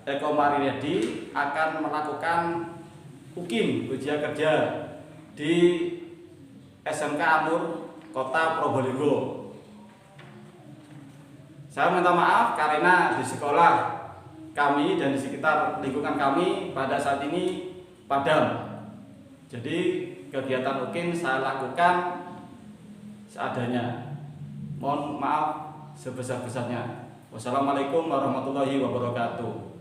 Eko Marinedi akan melakukan UKIM ujian kerja di SMK Anur Kota Probolinggo. Saya minta maaf karena di sekolah kami dan di sekitar lingkungan kami pada saat ini padam. Jadi kegiatan UKIM saya lakukan seadanya. Mohon maaf sebesar-besarnya. Wassalamualaikum warahmatullahi wabarakatuh.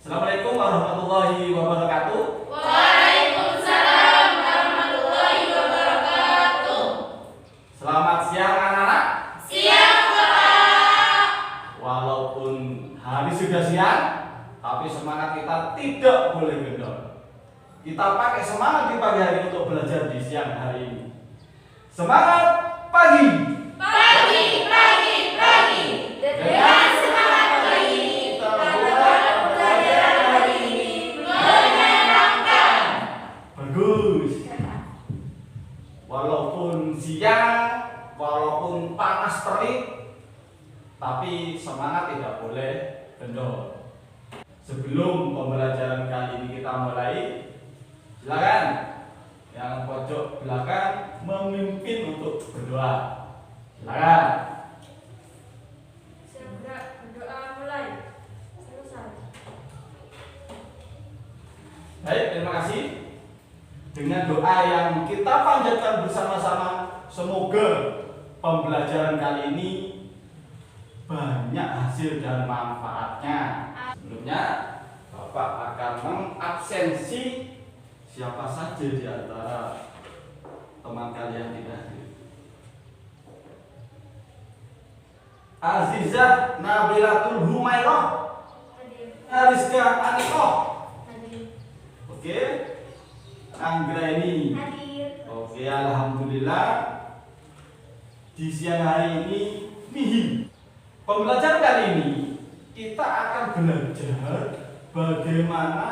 Assalamualaikum warahmatullahi wabarakatuh. Waalaikumsalam warahmatullahi wabarakatuh. Selamat siang anak-anak. Siang Bapak. Walaupun hari sudah siang, tapi semangat kita tidak boleh kendor. Kita pakai semangat di pagi hari untuk belajar di siang hari ini. Semangat pagi. Pagi. Dengan semangat pagi kita buat pelajaran hari ini menyenangkan. Bagus. Walaupun siang, walaupun panas terik, tapi semangat tidak boleh kendor. Sebelum pembelajaran kali ini kita mulai, silakan yang pojok belakang memimpin untuk berdoa. Silakan. Segera berdoa mulai. Selesai. Baik, terima kasih. Dengan doa yang kita panjatkan bersama-sama, semoga pembelajaran kali ini banyak hasil dan manfaatnya. Sebelumnya, Bapak akan mengabsensi siapa saja di antara teman kalian tidak hadir. Azizah Nabilatul Humairah, Ariska Anikoh, oke. Anggraini, oke. Alhamdulillah. Di siang hari ini Mihi. Pembelajaran kali ini kita akan belajar bagaimana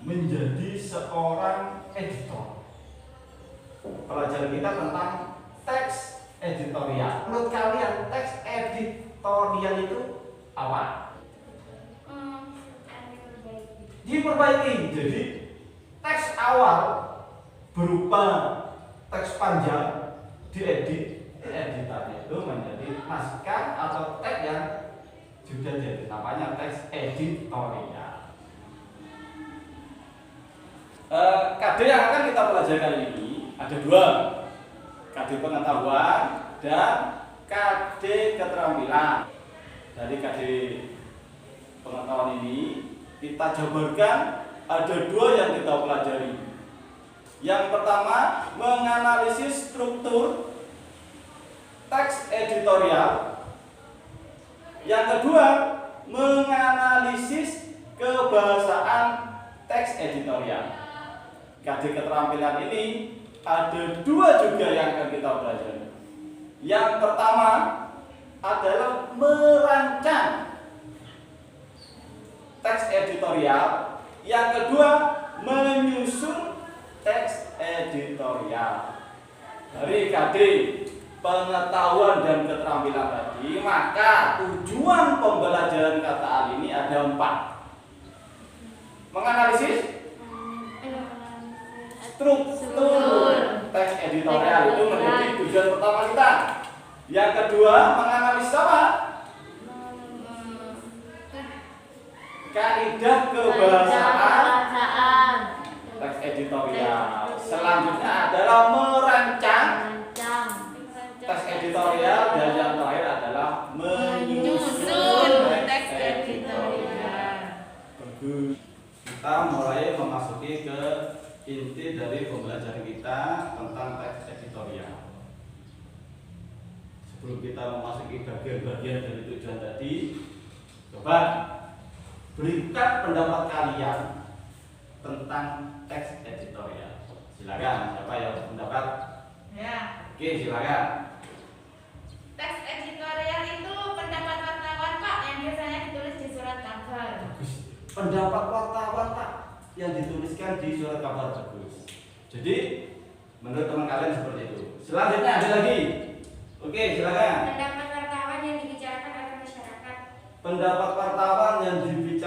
menjadi seorang editor. Pelajaran kita tentang teks editorial. Menurut kalian teks editorial itu apa? Diperbaiki. Jadi teks awal berupa teks panjang diedit, editannya itu menjadi naskah atau teks yang sudah jadi namanya teks editorial. KD yang akan kita pelajari kali ini ada dua, KD pengetahuan dan KD keterampilan. Dari KD pengetahuan ini kita jabarkan ada dua yang kita pelajari. Yang pertama, menganalisis struktur teks editorial. Yang kedua, menganalisis kebahasaan teks editorial. KD keterampilan ini ada dua juga yang akan kita pelajari. Yang pertama adalah merancang teks editorial. Yang kedua, menyusun teks editorial. Dari KD pengetahuan dan keterampilan tadi, maka tujuan pembelajaran kata al ini ada 4. Menganalisis struktur teks editorial itu menjadi tujuan pertama kita. Yang kedua, menganalisis apa? Kaidah kebahasaan teks editorial. Selanjutnya adalah merancang teks editorial, dan yang terakhir adalah menyusun teks editorial. Bagus. Kita mulai memasuki ke inti dari pembelajaran kita tentang teks editorial. Sebelum kita memasuki bagian-bagian dari tujuan tadi, coba berikan pendapat kalian tentang teks editorial. Silakan, siapa yang berpendapat? Ya. Oke, silakan. Teks editorial itu pendapat wartawan Pak yang biasanya ditulis di surat kabar. Bagus. Pendapat wartawan Pak yang dituliskan di surat kabar. Bagus. Jadi menurut teman kalian seperti itu. Selanjutnya ada lagi. Oke, silakan. Pendapat wartawan yang dibicarakan oleh masyarakat. Pendapat wartawan yang dibicarakan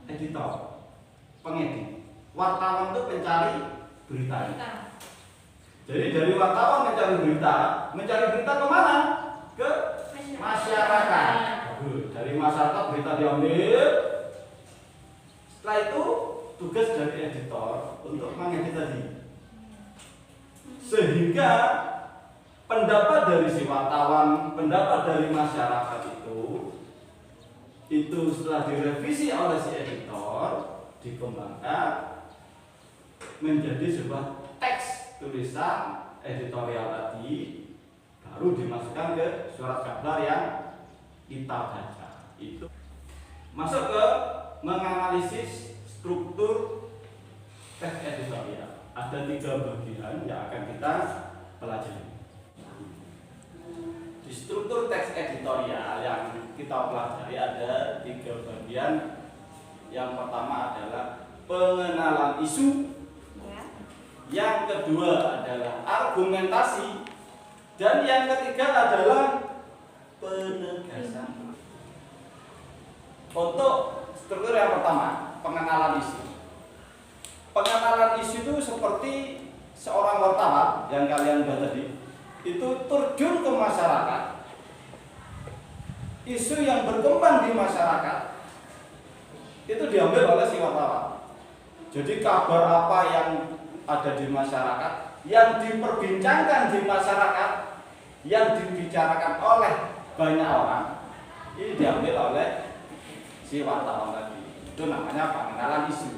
editor, pengedit. Wartawan itu pencari berita. Jadi dari wartawan mencari berita kemana? Ke masyarakat. Dari masyarakat berita diambil. Setelah itu tugas dari editor untuk mengedit tadi. Sehingga pendapat dari si wartawan, pendapat dari masyarakat itu setelah direvisi oleh si editor dikembangkan menjadi sebuah teks tulisan editorial tadi, baru dimasukkan ke surat kabar yang kita baca. Itu masuk ke menganalisis struktur teks editorial. Ada 3 bagian yang akan kita pelajari. Di struktur teks editorial yang kita pelajari ada 3 bagian. Yang pertama adalah pengenalan isu, yang kedua adalah argumentasi, dan yang ketiga adalah penegasan. Untuk struktur yang pertama, pengenalan isu. Pengenalan isu itu seperti seorang wartawan yang kalian buat tadi, itu terjun ke masyarakat. Isu yang berkembang di masyarakat itu diambil oleh si wartawan. Jadi kabar apa yang ada di masyarakat, yang diperbincangkan di masyarakat, yang dibicarakan oleh banyak orang, ini diambil oleh si wartawan tadi. Itu namanya pengenalan isu.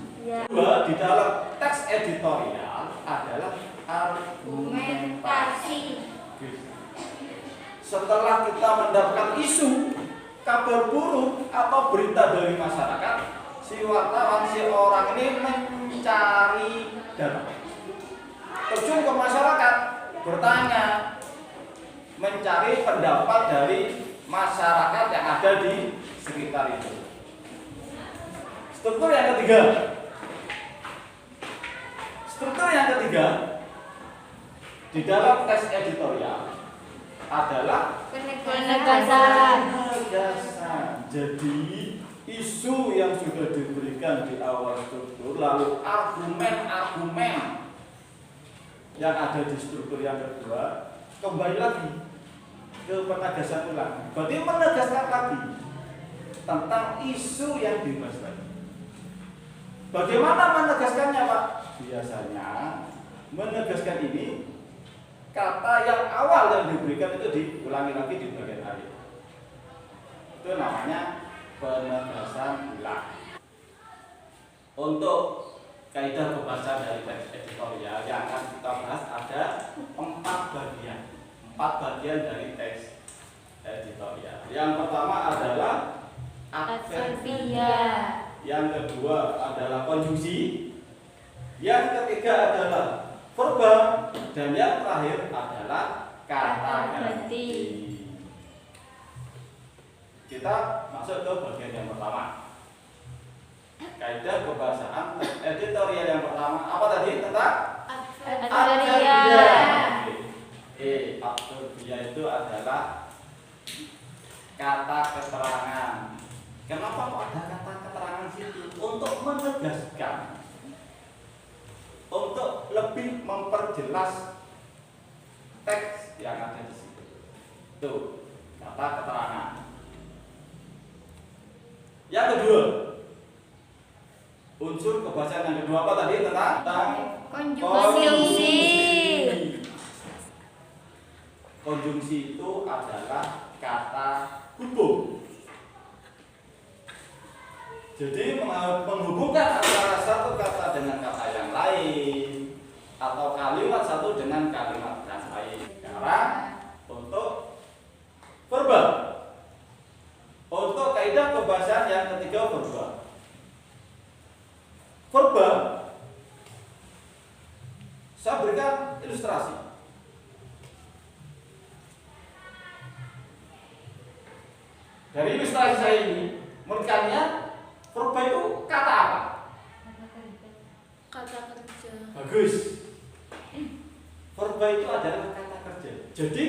Dua, di dalam teks editorial adalah argumentasi. Setelah kita mendapatkan isu, kabar buruk atau berita dari masyarakat, si wartawan, si orang ini mencari data, terjun ke masyarakat, bertanya, mencari pendapat dari masyarakat yang ada di sekitar itu. Struktur yang ketiga, di dalam teks editorial adalah penegasan. Jadi isu yang sudah diberikan di awal struktur, lalu argumen-argumen yang ada di struktur yang kedua kembali lagi ke penegasan ulang. Berarti menegaskan lagi tentang isu yang dibahas tadi. Bagaimana menegaskannya, Pak? Biasanya menegaskan ini kata yang awal yang diberikan itu diulangi lagi di bagian akhir. Itu namanya penegasan ulang. Untuk kaidah pembahasan dari teks editorial yang akan kita bahas ada 4 bagian. 4 bagian dari teks editorial. Yang pertama adalah adverbial. Yang kedua adalah konjungsi. Yang ketiga adalah verba, dan yang terakhir adalah kata ganti. Kita masuk ke bagian yang pertama. Kaidah kebahasaan editorial yang pertama apa tadi? Tentang adverbial. Adverbial itu adalah kata keterangan. Kenapa kok ada kata keterangan situ? Untuk menegaskan, untuk lebih memperjelas teks yang ada di situ. Itu kata keterangan. Yang kedua, unsur kebahasaan yang kedua apa tadi? Tentang konjungsi. Konjungsi itu adalah kata hubung. Jadi menghubungkan antara satu kata dengan kata yang lain, atau kalimat satu dengan kalimat yang lain. Sekarang untuk verba. Untuk kaidah kebahasaan yang ketiga, verba. Verba, saya berikan ilustrasi. Dari ilustrasi saya ini, menurut kalian verba itu kata apa? Kata kerja. Bagus. Verba itu adalah kata kerja. Jadi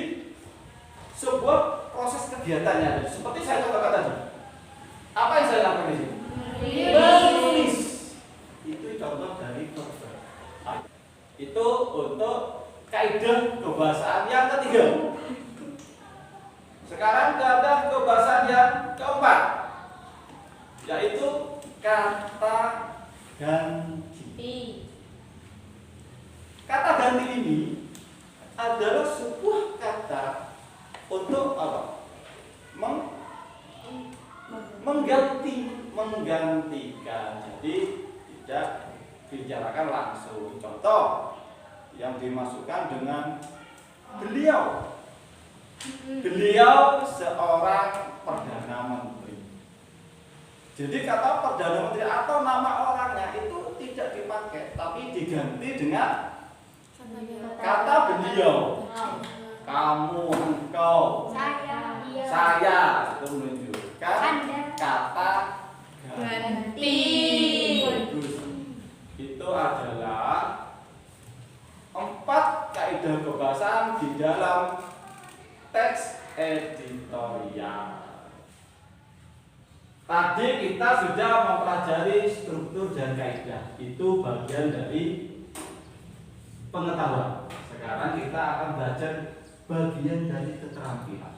sebuah proses kegiatannya, seperti saya katakan tadi. Apa yang saya lakukan di sini? kebahasaan yang ketiga. Sekarang ada kebahasaan yang keempat, yaitu kata ganti. Kata ganti ini adalah sebuah kata untuk apa? Menggantikan. Jadi tidak dibicarakan langsung. Contoh yang dimasukkan dengan beliau. Beliau seorang perdana menteri. Jadi kata perdana menteri atau nama orangnya itu tidak dipakai, tapi diganti dengan kata beliau. Kamu, engkau, saya, itu menunjukkan kata ganti. Itu adalah 4 kaidah kebahasaan di dalam teks editorial. Tadi kita sudah mempelajari struktur dan kaidah. Itu bagian dari pengetahuan. Sekarang kita akan belajar bagian dari keterampilan.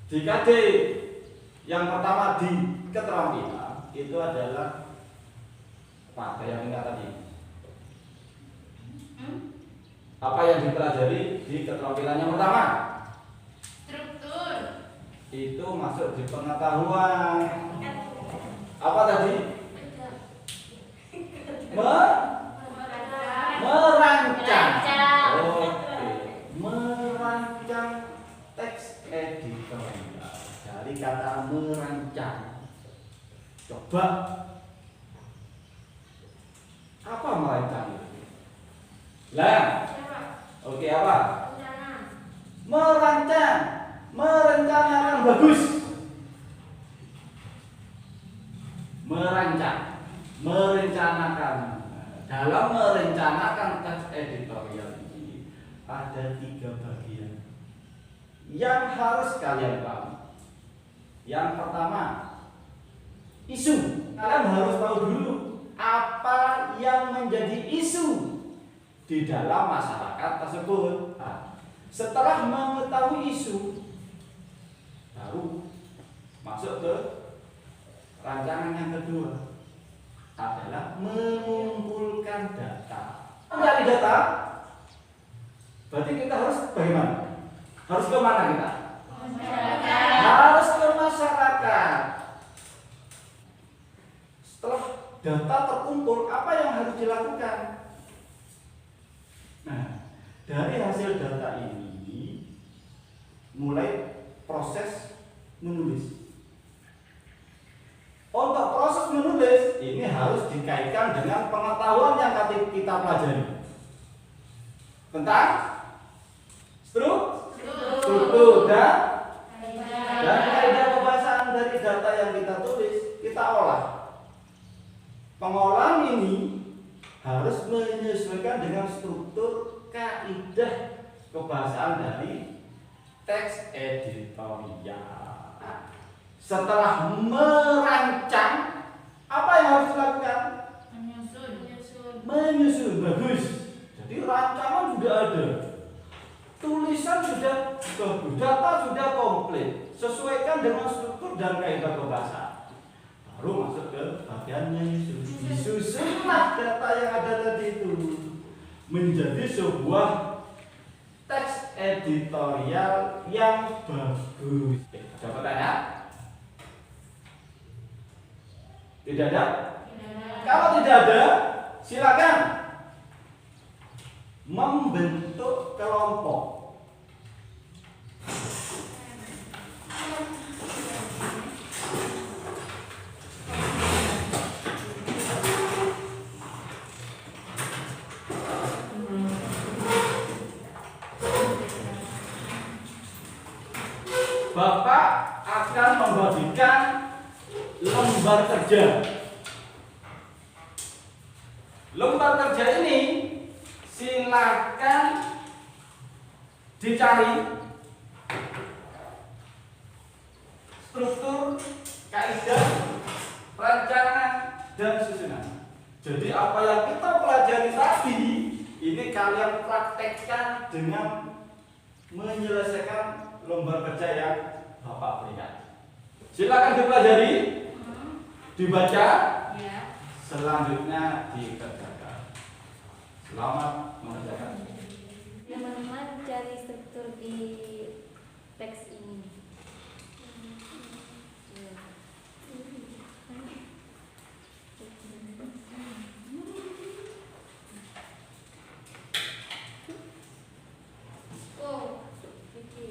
Jika D yang pertama di keterampilan itu adalah apa yang ingat tadi? Apa yang dipelajari di keterampilan yang pertama? Struktur. Itu masuk di pengetahuan. Apa tadi? Merancang. Oke. Merancang teks editorial. Dari kata merancang. Coba. Apa merancang itu? Lah. Oke, apa? Merancang. Merencanakan bagus. Merancang. Merencanakan. Dalam merencanakan teks editorial ini ada 3 bagian yang harus kalian pahami. Yang pertama, isu. Kalian harus tahu dulu apa yang menjadi isu di dalam masyarakat tersebut. Setelah mengetahui isu, baru masuk ke rancangan yang kedua, adalah mengumpulkan data. Mencari data, berarti kita harus bagaimana? Harus ke mana kita? Harus ke masyarakat. Setelah data terkumpul, apa yang harus dilakukan? Nah, dari hasil data ini mulai proses menulis. Untuk proses menulis ini harus dikaitkan dengan pengetahuan yang kita pelajari tentang struktur dan kaidah kebahasaan dari data yang kita tulis, kita olah. Pengolahan ini harus menyesuaikan dengan struktur kaidah kebahasaan dari teks editorial. Setelah merancang, apa yang harus dilakukan? Menyusun. Bagus. Jadi rancangan sudah ada, tulisan sudah bagus, data sudah komplit, sesuaikan dengan struktur dan kaidah kebahasaan. Baru masuk ke bagian menyusun. Disusunlah data yang ada tadi itu menjadi sebuah teks editorial yang bagus. Ada pertanyaan? Tidak ada? Kalau tidak ada, silakan membentuk kelompok. Bapak akan membagikan lembar kerja. Lembar kerja ini silakan dicari struktur, kaidah, rancangan, dan susunan. Jadi apa yang kita pelajari tadi ini kalian praktekkan dengan menyelesaikan lembar kerja yang Bapak berikan. Silakan dipelajari, dibaca, Ya. selanjutnya dikerjakan. Selamat mengerjakan. Teman-teman cari struktur di teks ini. Oh, oke. Oke.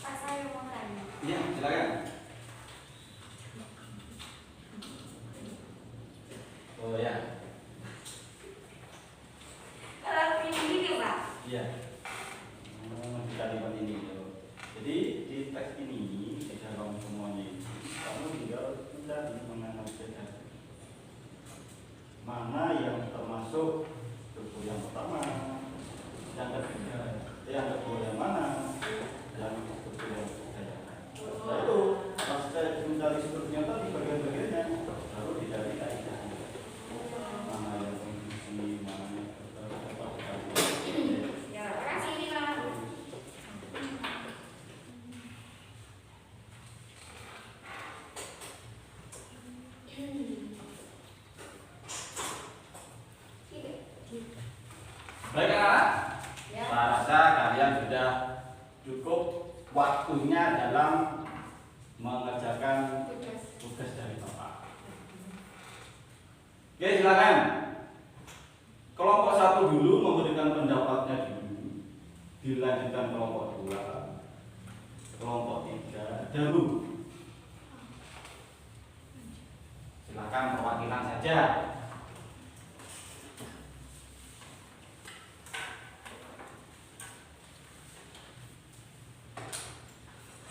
Pak, saya mau tanya. Iya, silakan. Oh ya, Kalau ini gini, Pak. iya. Kita lihat ini. Jadi di teks ini di dalam semuanya ini, kamu tinggal mencari menganalisis mana yang termasuk struktur yang pertama, yang ketiga, yang kedua yang mana, yang struktur yang ketiga. Setelah itu, pas saya mencari strukturnya tadi bagian-bagiannya, baru dicari kaidahnya. Mana yang fungsi, mana yang Ya, makasih ini, Pak. baik anak-anak. Ya. Saya rasa kalian sudah cukup waktunya dalam mengerjakan tugas dari Bapak. Oke, silakan. Kelompok 1 dulu memberikan pendapatnya dulu. Dilanjutkan kelompok 2, kelompok 3 dahulu. Silakan perwakilan saja.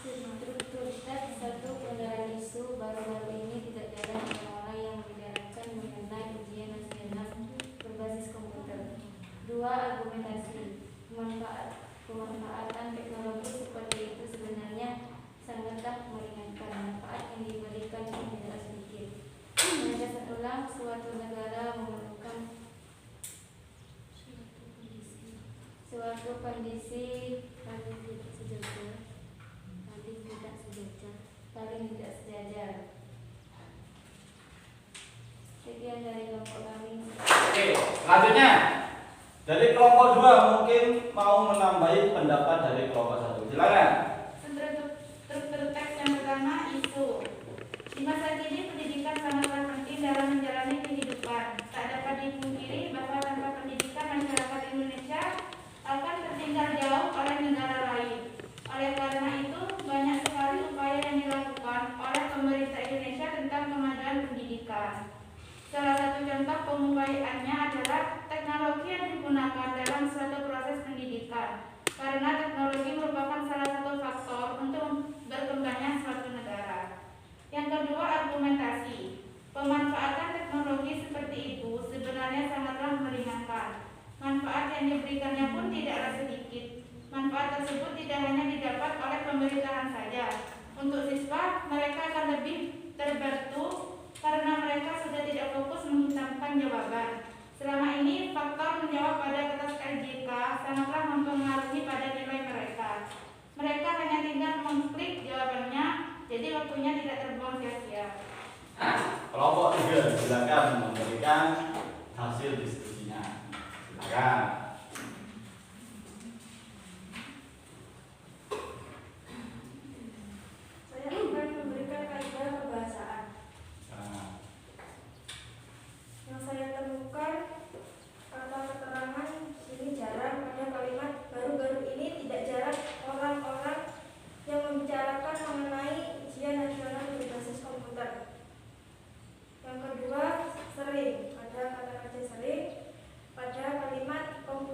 Struktur teks 1, kendaraan isu. Baru-baru ini tidak jarang orang-orang yang membicarakan mengenai ujian nasional berbasis komputer. 2, argumentasi. Pemanfaatan teknologi seperti itu sebenarnya sangatlah meringankan. Manfaat yang diberikan pun tidak sedikit. Penegasan ulang, suatu negara memerlukan suatu kondisi paling tidak sejajar. Sekian dari kelompok kami. Oke, selanjutnya dari kelompok 2 mungkin mau menambahi pendapat dari kelompok 1. Silakan. Struktur teks yang pertama, isu. Di masa kini pendidikan sangatlah penting dalam menjalani kehidupan. Tak dapat dipungkiri bahwa tanpa pendidikan masyarakat Indonesia akan tertinggal jauh oleh negara lain. Oleh karena itu, banyak sekali upaya yang dilakukan oleh pemerintah Indonesia tentang kemajuan pendidikan. Salah satu contoh pengupayaannya adalah teknologi yang digunakan dalam suatu proses pendidikan. Karena teknologi merupakan salah satu faktor untuk berkembangnya suatu negara. Yang kedua, argumentasi. Pemanfaatan teknologi seperti itu sebenarnya sangatlah meringankan. Manfaat yang diberikannya pun tidaklah sedikit. Manfaat tersebut tidak hanya didapat oleh pemerintahan saja. Untuk siswa, mereka akan lebih terbantu karena mereka sudah tidak fokus menghitamkan jawaban. Selama ini, faktor menjawab pada kertas LJK sangatlah mempengaruhi pada nilai mereka. Mereka hanya tinggal mengklik jawabannya, jadi waktunya tidak terbuang sia-sia. Kelompok 3 silakan memberikan hasil diskusinya. Silakan. Saya akan memberikan kaidah kebahasaan. Nah, Yang saya temukan, kata keterangan ini jarang pada kalimat baru-baru ini, tidak jarang orang-orang yang membicarakan mengenai ujian nasional berbasis komputer. Yang kedua, sering, ada kata kerja sering pada kalimat komputer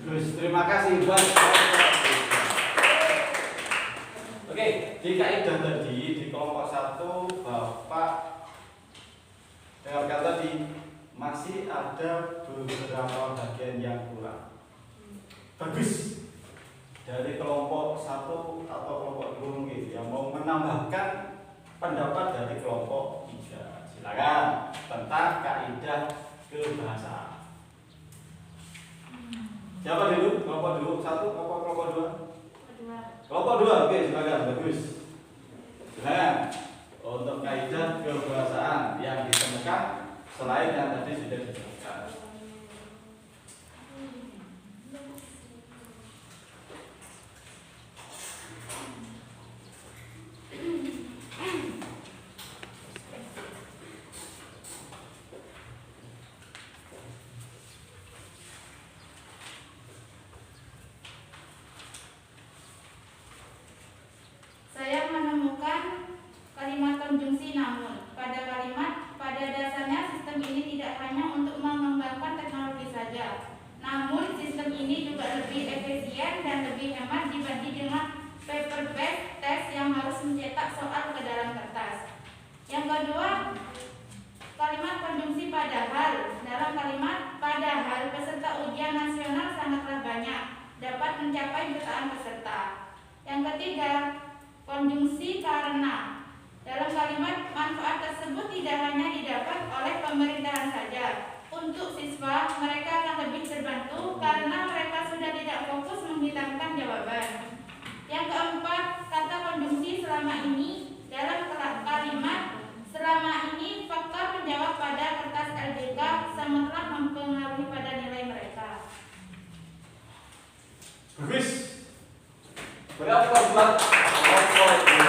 Bagus, terima kasih buat. Oke, di kaidah tadi di kelompok 1 Bapak dengarkan tadi masih ada beberapa bagian yang kurang. Bagus. Dari kelompok 1 atau kelompok 2 mungkin yang mau menambahkan pendapat dari kelompok 3. Silakan tentang kaidah kebahasaan. Siapa dulu? Kelompok dulu 1, kelompok 2? Kelompok 2, oke silakan, bagus. Silakan untuk kaidah kebahasaan yang ditemukan selain yang tadi sudah disebutkan. Saya menemukan kalimat konjungsi namun. Pada kalimat, pada dasarnya sistem ini tidak hanya untuk mengembangkan teknologi saja, namun sistem ini juga lebih efisien dan lebih hemat dibanding dengan paper-based test yang harus mencetak soal ke dalam kertas. Yang kedua, kalimat konjungsi padahal. Dalam kalimat padahal, peserta ujian nasional sangatlah banyak, dapat mencapai jutaan peserta. Yang ketiga, konjungsi karena. Dalam kalimat, manfaat tersebut tidak hanya didapat oleh pemerintahan saja. Untuk siswa, mereka akan lebih terbantu karena mereka sudah tidak fokus menghitamkan jawaban. Yang keempat, kata konjungsi selama ini. Dalam kalimat, selama ini faktor menjawab pada kertas LDK sangatlah mempengaruhi pada nilai mereka. Bagus. Berapa buat kelompok 2?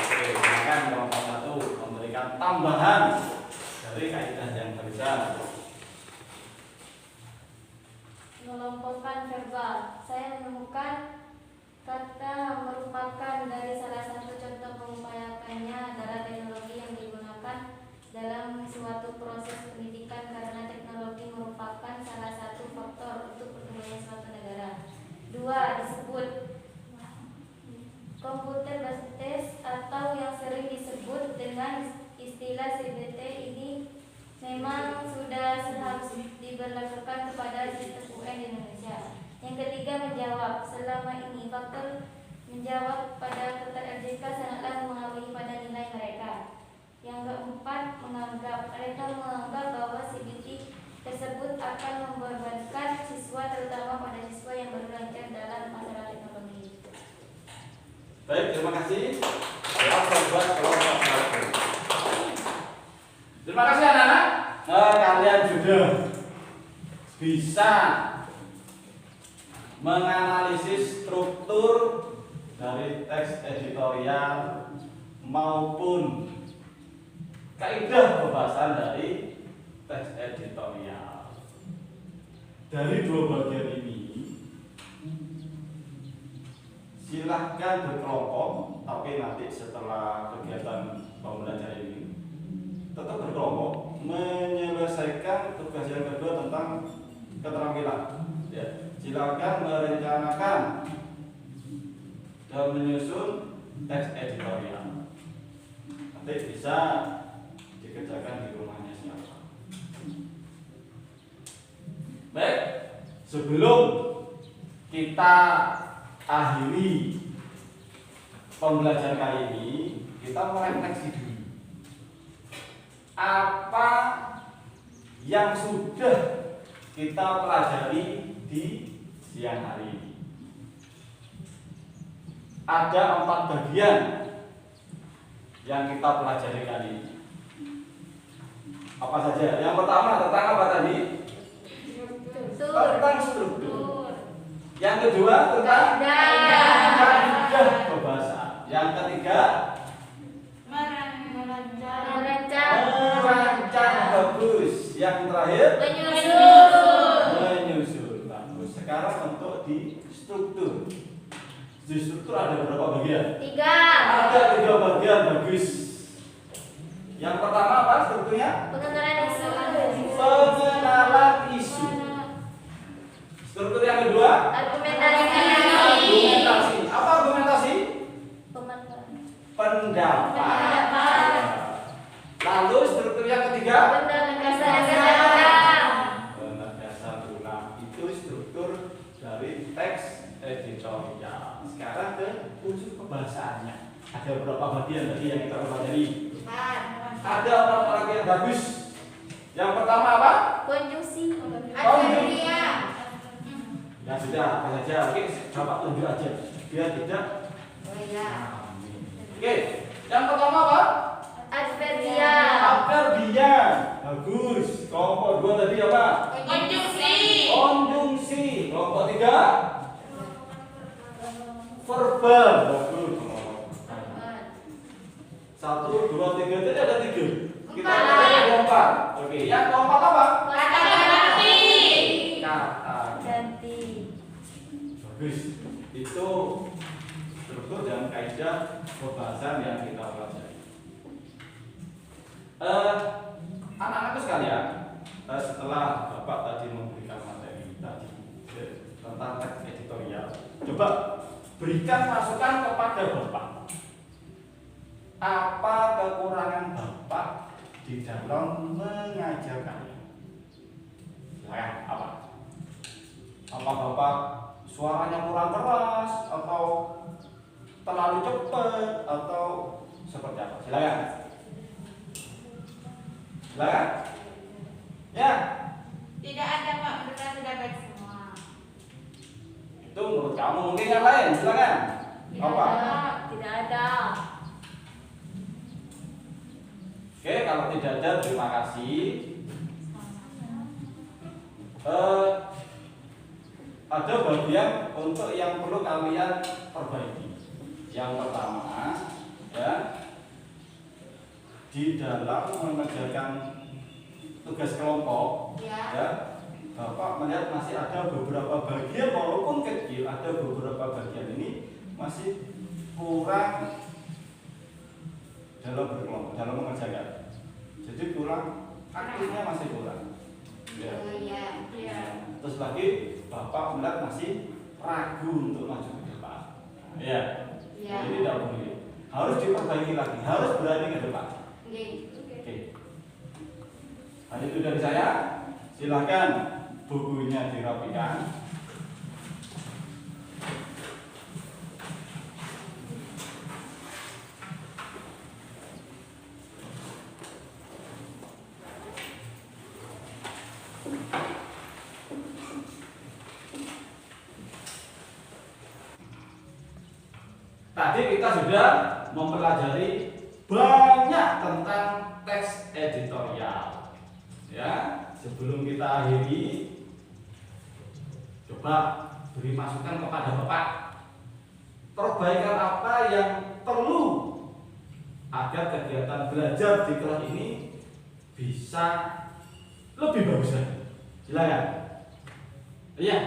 Oke, silakan kelompok 1 memberikan tambahan dari kaidah yang barusan. Mengelompokkan verbal. Saya menemukan kata merupakan dari salah satu contoh mengupayakannya adalah teknologi yang digunakan dalam suatu proses pendidikan karena teknologi merupakan salah satu faktor untuk perkembangan suatu negara. 2. Disebut komputer based atau yang sering disebut dengan istilah CBT ini memang sudah seharusnya diberlakukan kepada sistem UN di Indonesia. Yang ketiga, menjawab. Selama ini faktor menjawab pada kertas LDK sangatlah mempengaruhi pada nilai mereka. Yang keempat, menganggap. Mereka menganggap bahwa CBT tersebut akan membebankan siswa, terutama pada siswa yang baru belajar dalam masalah teknologi. Baik, terima kasih. Berapa buat kelompok 1? Terima kasih anak-anak. Kalian sudah bisa menganalisis struktur dari teks editorial maupun kaidah pembahasan dari teks editorial. Dari 2 bagian ini silahkan berkelompok, tapi nanti setelah kegiatan pembelajaran ini tetap berkelompok menyelesaikan tugas yang kedua tentang keterampilan. Ya, silakan merencanakan dan menyusun teks editorial. Nanti bisa dikerjakan di rumahnya siapa. Baik, sebelum kita akhiri pembelajaran kali ini, kita merefleksi dulu apa yang sudah kita pelajari di siang hari ini. Ada 4 bagian yang kita pelajari kali ini. Apa saja? Yang pertama tentang apa tadi? Tentang struktur. Yang kedua tentang kaidah kebahasaan. Yang ketiga merancang. Bagus. Yang terakhir menyusun. Bagus. Sekarang untuk di struktur. Di struktur ada berapa bagian? 3. Ada 3 bagian. Bagus. Yang pertama apa strukturnya? Pengenalan isu. Pengenalan isu. Struktur yang kedua, argumentasi. Apa argumentasi? Pendapat. Lalu struktur yang ketiga, penegasan ulang. Itu struktur dari teks editorial. Sekarang ke unsur kebahasaannya. Ada beberapa bagian tadi yang kita pelajari. Ada 4 bagian bagus. Yang pertama apa? Konjungsi. Ya sudah, apa saja. Oke, coba tunjuk aja biar tidak. Oke, yang pertama apa? Adverbial. Bagus. Kelompok 2 tadi apa? Konjungsi. Kelompok 3 verbal. Bagus. 1, 2, 3 tadi ada 3. Kita ada 4. Oke, yang keempat apa? Kata Ganti. bagus. Itu struktur dan kaidah pembahasan yang kita pelajari. Anak-anakku sekalian, setelah Bapak tadi memberikan materi tadi tentang teks editorial, coba berikan masukan kepada Bapak. Apa kekurangan Bapak di dalam mengajarkannya? Silakan, apa? Apa Bapak suaranya kurang keras atau terlalu cepat atau seperti apa? Silakan. Silakan. Ya. Tidak ada Pak, benar sudah baik semua. Itu menurut kamu, mungkin yang lain. Silakan. Apa? Tidak ada. Oke, kalau tidak ada, terima kasih. Ada bagian untuk yang perlu kalian perbaiki. Yang pertama, ya, di dalam mengerjakan tugas kelompok, ya, Bapak melihat masih ada beberapa bagian, walaupun kecil, ada beberapa bagian ini masih kurang dalam berkelompok, dalam mengerjakan. Jadi kurang, aktifnya masih kurang. Ya. Terus lagi Bapak melihat masih ragu untuk maju ke depan. Ya. Ini tidak boleh. Harus diperbaiki lagi, harus berani ke depan. Oke. Hanya itu dari saya. Silakan bukunya dirapikan. Tadi kita sudah mempelajari banyak tentang teks editorial. Ya, sebelum kita akhiri, coba beri masukan kepada Bapak. Perbaikan apa yang perlu agar kegiatan belajar di kelas ini bisa lebih bagus lagi. Silakan. Iya.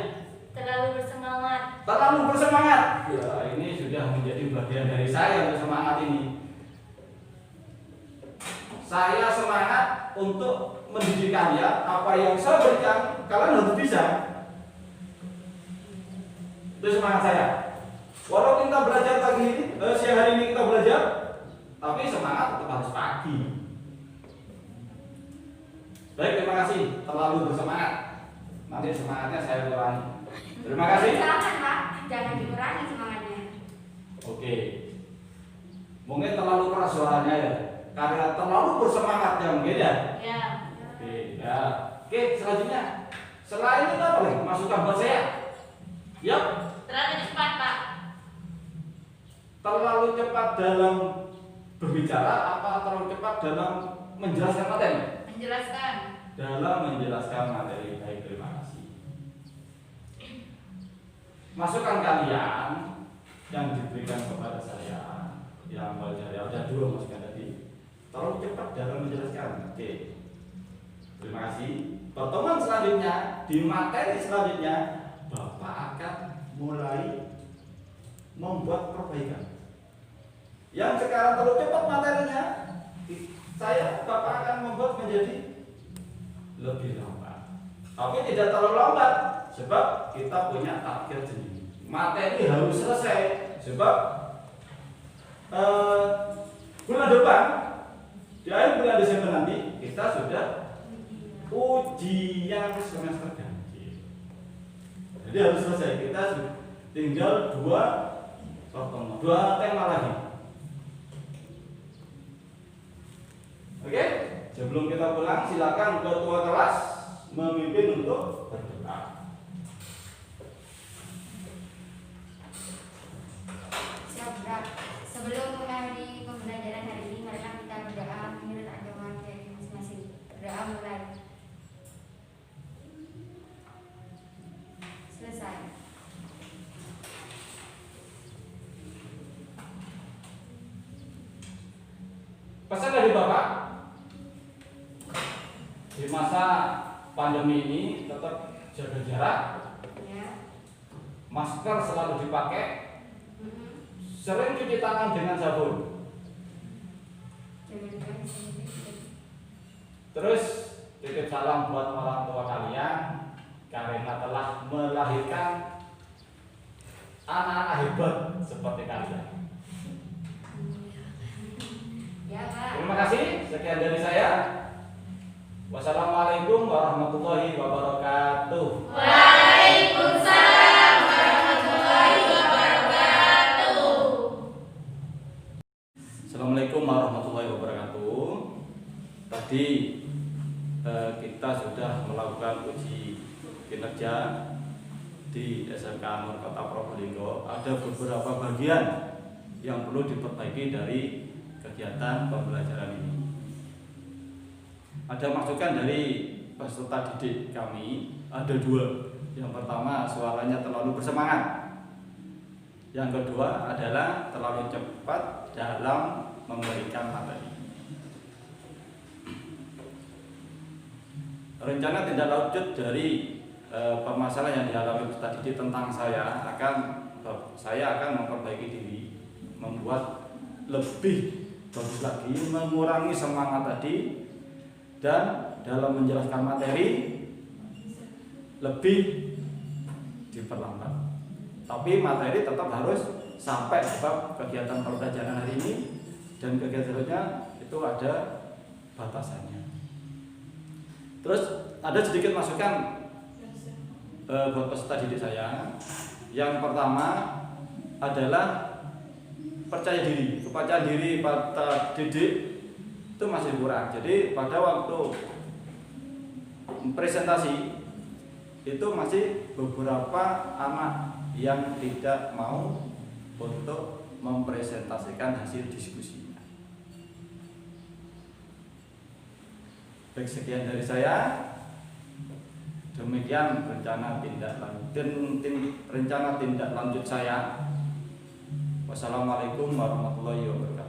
Terlalu bersemangat. Terlalu bersemangat. Ya, ini sudah menjadi bagian dari saya untuk semangat ini. Saya semangat untuk mendidik kalian. Apa yang saya berikan, kalian harus bisa. Itu semangat saya. Walau kita belajar pagi ini, siang hari ini kita belajar, tapi semangat tetap harus pagi. Baik, terima kasih. Terlalu bersemangat. Nanti semangatnya saya kurangi. Terima kasih. Silakan Pak, jangan dikurangi semangatnya. Oke. Mungkin terlalu keras suaranya ya. Karena terlalu bersemangat ya mungkin ya. Ya. Oke, ya. Oke, selanjutnya. Selain itu apa lagi? Masukan buat saya. Yap. Terlalu cepat Pak. Terlalu cepat dalam berbicara apa terlalu cepat dalam menjelaskan materi? Menjelaskan. Dalam menjelaskan materi. Baik, terima kasih. Masukan kalian yang diberikan kepada saya yang belajar ada 2 masukan tadi. Terlalu cepat dalam menjelaskan. Oke. Terima kasih. Pertemuan selanjutnya di materi selanjutnya Bapak akan mulai membuat perbaikan. Yang sekarang terlalu cepat materinya, Bapak akan membuat menjadi lebih lambat. Tapi tidak terlalu lambat Sebab kita punya target sendiri. Materi harus selesai. Sebab bulan depan, di akhir bulan Desember nanti kita sudah ujian semester ganjil. Jadi harus selesai. Kita tinggal dua tema lagi. Oke, sebelum kita pulang silakan ketua kelas memimpin untuk berdoa. Sebelum mengakhiri pembelajaran hari ini, mari kita berdoa menurut agama kita masing-masing. Berdoa mulai. Selesai. Pesan dari Bapak, di masa pandemi ini tetap jaga jarak, Ya. masker selalu dipakai, sering cuci tangan dengan sabun. Jangan lupa sendiri. Terus titip salam buat orang tua kalian karena telah melahirkan anak-anak hebat seperti kalian. Ya, Pak. Terima kasih, sekian dari saya. Wassalamualaikum warahmatullahi wabarakatuh. Waalaikumsalam warahmatullahi wabarakatuh. Assalamualaikum warahmatullahi wabarakatuh. Tadi kita sudah melakukan uji kinerja di SMK Nur Kota Probolinggo. Ada beberapa bagian yang perlu diperbaiki dari kegiatan pembelajaran ini. Ada masukan dari peserta didik kami, ada dua. Yang pertama, suaranya terlalu bersemangat. Yang kedua adalah terlalu cepat dalam memberikan materi. Rencana tindak lanjut dari permasalahan yang dialami peserta didik tentang saya akan memperbaiki diri, membuat lebih bagus lagi, mengurangi semangat tadi, dan dalam menjelaskan materi lebih diperlambat. Tapi materi tetap harus sampai sebab kegiatan pembelajaran hari ini dan kegiatan selanjutnya itu ada batasannya. Terus ada sedikit masukan buat peserta didik saya. Yang pertama adalah percaya diri. Kepercayaan diri pada didik itu masih kurang. Jadi pada waktu presentasi itu masih beberapa anak yang tidak mau untuk mempresentasikan hasil diskusinya. Baik, sekian dari saya. Demikian rencana tindak lanjut saya. Wassalamualaikum warahmatullahi wabarakatuh.